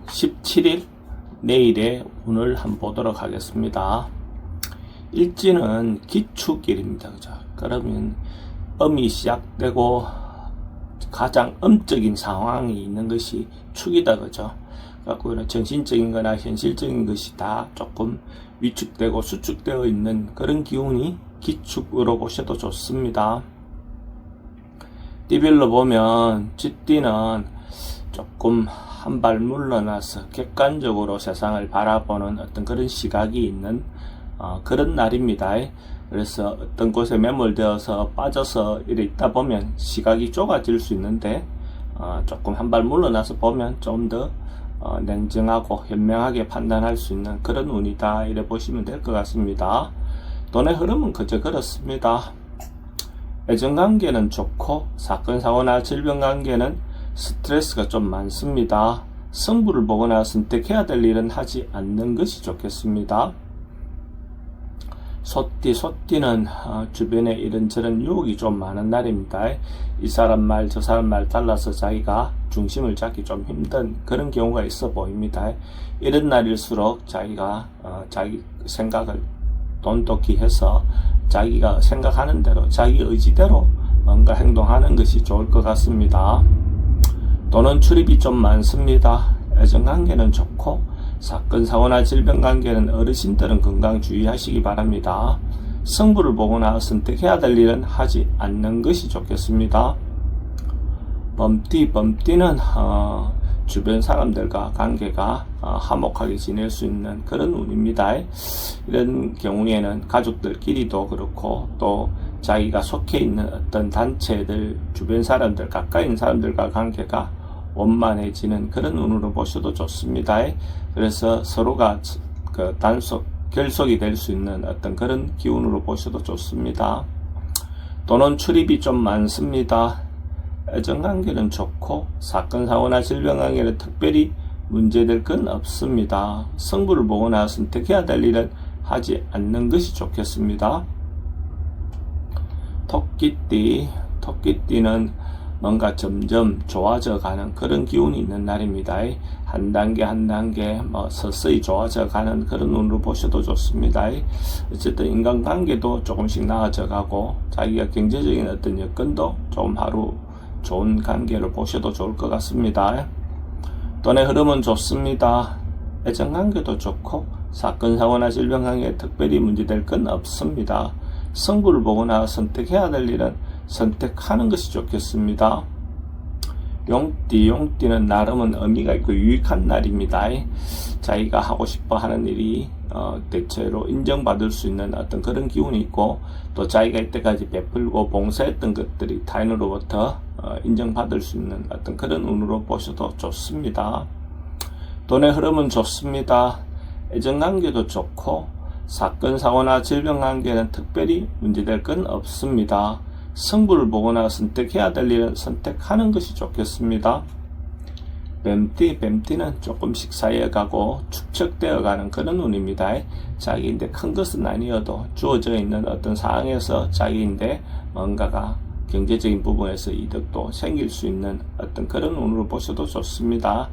17일 내일의 운을 한번 보도록 하겠습니다. 일지는 기축일입니다. 그죠? 그러면 음이 시작되고 가장 음적인 상황이 있는 것이 축이다. 그죠? 그래서 정신적인 거나 현실적인 것이 다 조금 위축되고 수축되어 있는 그런 기운이 기축으로 보셔도 좋습니다. 띠별로 보면 쥐띠는 조금 한 발 물러나서 객관적으로 세상을 바라보는 어떤 그런 시각이 있는 그런 날입니다. 그래서 어떤 곳에 매몰되어서 빠져서 이래 있다 보면 시각이 좁아질 수 있는데 조금 한 발 물러나서 보면 좀 더 냉정하고 현명하게 판단할 수 있는 그런 운이다 이래 보시면 될 것 같습니다. 돈의 흐름은 그저 그렇습니다. 애정관계는 좋고 사건 사고나 질병 관계는 스트레스가 좀 많습니다. 승부를 보거나 선택해야 될 일은 하지 않는 것이 좋겠습니다. 소띠는 주변에 이런저런 유혹이 좀 많은 날입니다. 이 사람 말 저 사람 말 달라서 자기가 중심을 잡기 좀 힘든 그런 경우가 있어 보입니다. 이런 날일수록 자기가 자기 생각을 돈독히 해서 자기가 생각하는 대로 자기 의지대로 뭔가 행동하는 것이 좋을 것 같습니다. 돈은 출입이 좀 많습니다. 애정관계는 좋고 사건 사고나 질병 관계는 어르신들은 건강 주의하시기 바랍니다. 승부를 보거나 선택해야 될 일은 하지 않는 것이 좋겠습니다. 범띠는 주변 사람들과 관계가 화목하게 지낼 수 있는 그런 운입니다. 이런 경우에는 가족들끼리도 그렇고 또 자기가 속해 있는 어떤 단체들, 주변 사람들, 가까이 있는 사람들과 관계가 원만해지는 그런 운으로 보셔도 좋습니다. 그래서 서로가 결속이 될 수 있는 어떤 그런 기운으로 보셔도 좋습니다. 돈은 출입이 좀 많습니다. 애정관계는 좋고 사건 사고나 질병 관계는 특별히 문제될 건 없습니다. 승부를 보거나 선택해야 될 일은 하지 않는 것이 좋겠습니다. 토끼띠는 뭔가 점점 좋아져 가는 그런 기운이 있는 날입니다. 한 단계 한 단계 서서히 좋아져 가는 그런 운으로 보셔도 좋습니다. 어쨌든 인간관계도 조금씩 나아져 가고 자기가 경제적인 어떤 여건도 좀 하루 좋은 관계를 보셔도 좋을 것 같습니다. 돈의 흐름은 좋습니다. 애정관계도 좋고 사건 사고나 질병 관계에 특별히 문제될 건 없습니다. 승부를 보거나 선택해야 될 일은 선택하는 것이 좋겠습니다. 용띠는 나름은 의미가 있고 유익한 날입니다. 자기가 하고 싶어 하는 일이 대체로 인정받을 수 있는 어떤 그런 기운이 있고 또 자기가 이때까지 베풀고 봉사했던 것들이 타인으로부터 인정받을 수 있는 어떤 그런 운으로 보셔도 좋습니다. 돈의 흐름은 좋습니다. 애정관계도 좋고 사건 사고나 질병 관계는 특별히 문제될 건 없습니다. 승부를 보거나 선택해야 될 일은 선택하는 것이 좋겠습니다. 뱀띠는 조금씩 쌓여가고 축적되어가는 그런 운입니다. 자기인데 큰 것은 아니어도 주어져 있는 어떤 상황에서 자기인데 뭔가가 경제적인 부분에서 이득도 생길 수 있는 어떤 그런 운으로 보셔도 좋습니다.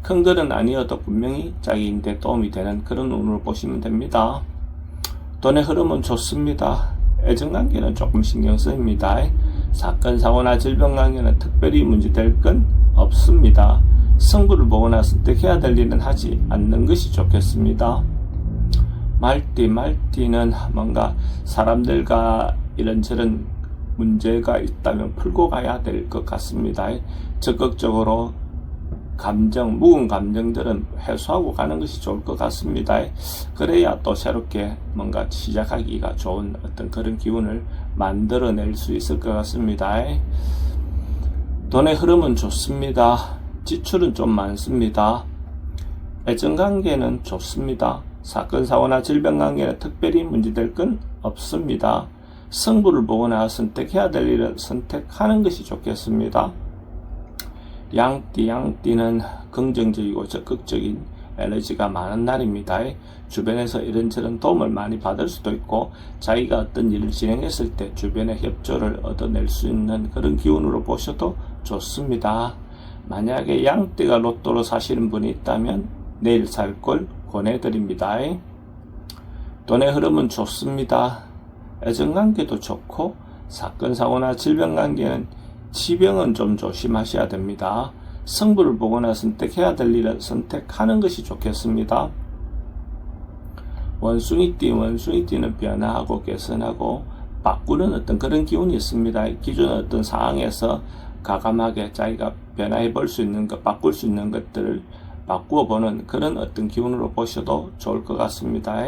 큰 것은 아니어도 분명히 자기인데 도움이 되는 그런 운으로 보시면 됩니다. 돈의 흐름은 좋습니다. 애정관계는 조금 신경 쓰입니다. 사건 사고나 질병 관계는 특별히 문제될 건 없습니다. 승부를 보거나 선택해야 될 일은 하지 않는 것이 좋겠습니다. 말띠는 뭔가 사람들과 이런저런 문제가 있다면 풀고 가야 될 것 같습니다. 적극적으로 묵은 감정들은 해소하고 가는 것이 좋을 것 같습니다. 그래야 또 새롭게 뭔가 시작하기가 좋은 어떤 그런 기운을 만들어낼 수 있을 것 같습니다. 돈의 흐름은 좋습니다. 지출은 좀 많습니다. 애정관계는 좋습니다. 사건 사고나 질병 관계는 특별히 문제될 건 없습니다. 승부를 보거나 선택해야 될 일은 선택하는 것이 좋겠습니다. 양띠는 긍정적이고 적극적인 에너지가 많은 날입니다. 주변에서 이런저런 도움을 많이 받을 수도 있고 자기가 어떤 일을 진행했을 때 주변의 협조를 얻어낼 수 있는 그런 기운으로 보셔도 좋습니다. 만약에 양띠가 로또로 사시는 분이 있다면 내일 살 걸 권해드립니다. 돈의 흐름은 좋습니다. 애정관계도 좋고 사건, 사고나 질병관계는 치병은 좀 조심하셔야 됩니다. 승부를 보거나 선택해야 될 일은 선택하는 것이 좋겠습니다. 원숭이띠는 변화하고 개선하고 바꾸는 어떤 그런 기운이 있습니다. 기존 어떤 상황에서 과감하게 자기가 변화해 볼 수 있는 것, 바꿀 수 있는 것들을 바꾸어 보는 그런 어떤 기운으로 보셔도 좋을 것 같습니다.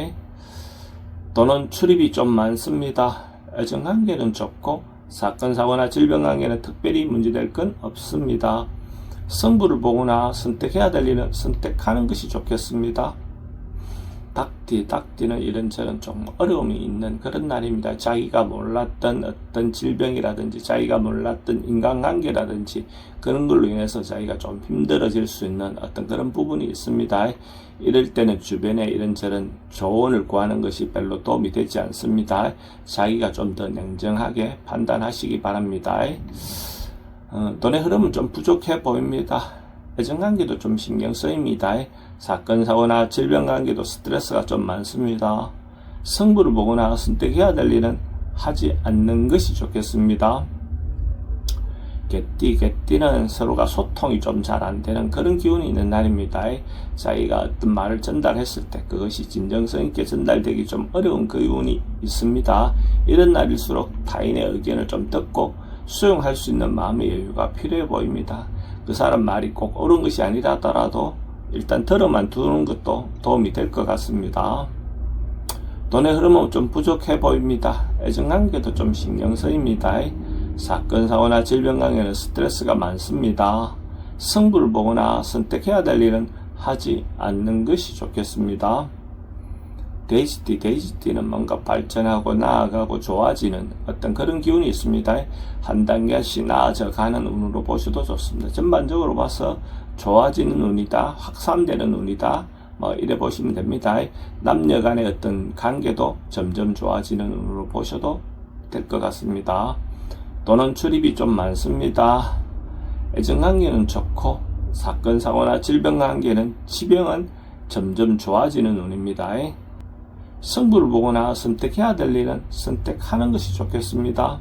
돈은 출입이 좀 많습니다. 애정관계는 좋고 사건, 사고나 질병관계는 특별히 문제될 건 없습니다. 승부를 보거나 선택해야 될 일은 선택하는 것이 좋겠습니다. 닭띠는 이런저런 좀 어려움이 있는 그런 날입니다. 자기가 몰랐던 어떤 질병이라든지 자기가 몰랐던 인간관계라든지 그런 걸로 인해서 자기가 좀 힘들어질 수 있는 어떤 그런 부분이 있습니다. 이럴 때는 주변에 이런저런 조언을 구하는 것이 별로 도움이 되지 않습니다. 자기가 좀 더 냉정하게 판단하시기 바랍니다. 돈의 흐름은 좀 부족해 보입니다. 애정관계도 좀 신경 쓰입니다. 사건, 사고나 질병관계도 스트레스가 좀 많습니다. 승부를 보거나 선택해야 될 일은 하지 않는 것이 좋겠습니다. 개띠는 서로가 소통이 좀 잘 안 되는 그런 기운이 있는 날입니다. 자기가 어떤 말을 전달했을 때 그것이 진정성 있게 전달되기 좀 어려운 그 기운이 있습니다. 이런 날일수록 타인의 의견을 좀 듣고 수용할 수 있는 마음의 여유가 필요해 보입니다. 그 사람 말이 꼭 옳은 것이 아니라더라도 일단 들어만 두는 것도 도움이 될 것 같습니다. 돈의 흐름은 좀 부족해 보입니다. 애정관계도 좀 신경 쓰입니다. 사건, 사고나 질병관계는 스트레스가 많습니다. 승부를 보거나 선택해야 될 일은 하지 않는 것이 좋겠습니다. 돼지띠는 뭔가 발전하고 나아가고 좋아지는 어떤 그런 기운이 있습니다. 한 단계씩 나아져가는 운으로 보셔도 좋습니다. 전반적으로 봐서 좋아지는 운이다, 확산되는 운이다, 이래 보시면 됩니다. 남녀 간의 어떤 관계도 점점 좋아지는 운으로 보셔도 될 것 같습니다. 돈은 출입이 좀 많습니다. 애정관계는 좋고 사건, 사고나 질병관계는 치병은 점점 좋아지는 운입니다. 승부를 보거나 선택해야 될 일은 선택하는 것이 좋겠습니다.